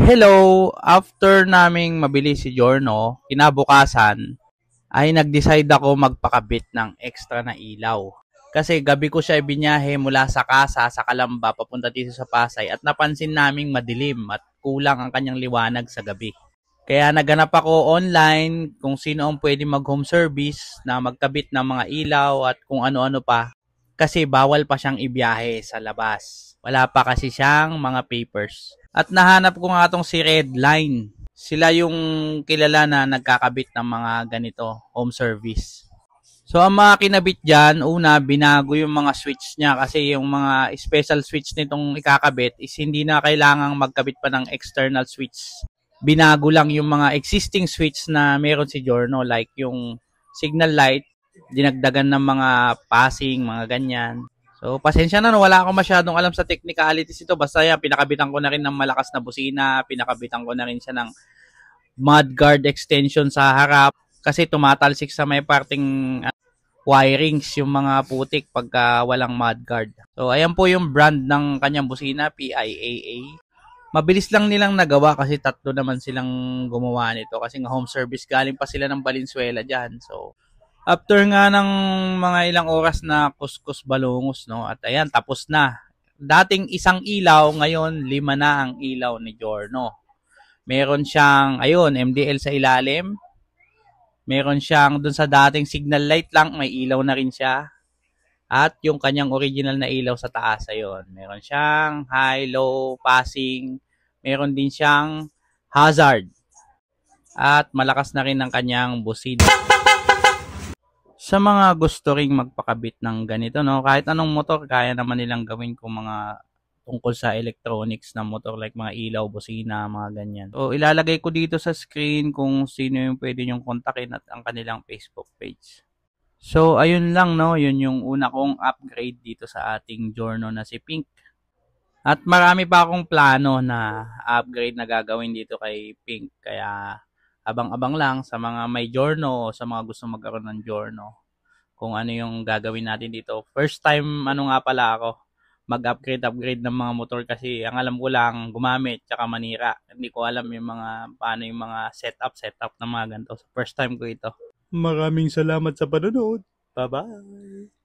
Hello! After naming mabili si Giorno, kinabukasan ay nag-decide ako magpakabit ng extra na ilaw. Kasi gabi ko siya ibinyahe mula sa Kasa sa Calamba papunta dito sa Pasay at napansin naming madilim at kulang ang kanyang liwanag sa gabi. Kaya naganap ako online kung sino ang pwede mag-home service na magkabit ng mga ilaw at kung ano-ano pa. Kasi bawal pa siyang ibiyahe sa labas. Wala pa kasi siyang mga papers. At nahanap ko nga itong si Redline. Sila yung kilala na nagkakabit ng mga ganito, home service. So ang mga kinabit dyan, una binago yung mga switch niya kasi yung mga special switch nitong ikakabit is hindi na kailangang magkabit pa ng external switch. Binago lang yung mga existing switch na meron si Giorno like yung signal light, dinagdagan ng mga passing, mga ganyan. So, pasensya na no, wala akong masyadong alam sa technicalities ito. Basta yan, pinakabitan ko na rin ng malakas na busina, pinakabitan ko na rin siya ng mudguard extension sa harap kasi tumatalsik sa may parting wirings yung mga putik pagka walang mudguard. So, ayan po yung brand ng kanyang busina, PIAA. Mabilis lang nilang nagawa kasi tatlo naman silang gumawa nito kasi nga home service galing pa sila ng Valenzuela dyan. So, after nga ng mga ilang oras na kuskus balungos, no? At ayan, tapos na. Dating isang ilaw, ngayon 5 na ang ilaw ni Giorno. Meron siyang, ayun, MDL sa ilalim. Meron siyang dun sa dating signal light lang, may ilaw na rin siya. At yung kanyang original na ilaw sa taas, ayun. Meron siyang high, low, passing. Meron din siyang hazard. At malakas na rin ang kanyang busina. Sa mga gusto ring magpakabit ng ganito, no, kahit anong motor, kaya naman nilang gawin kung mga tungkol sa electronics na motor like mga ilaw, busina, mga ganyan. So, ilalagay ko dito sa screen kung sino yung pwede nyong kontakin at ang kanilang Facebook page. So, ayun lang, no, yun yung una kong upgrade dito sa ating Giorno na si Pink. At marami pa akong plano na upgrade na gagawin dito kay Pink. Kaya, abang-abang lang sa mga may Giorno o sa mga gusto magkaroon ng Giorno kung ano yung gagawin natin dito. First time ano nga pala ako mag-upgrade ng mga motor kasi ang alam ko lang gumamit tsaka manira. Hindi ko alam yung mga paano yung mga setup ng mga ganito. So, first time ko ito. Maraming salamat sa panonood. Bye-bye.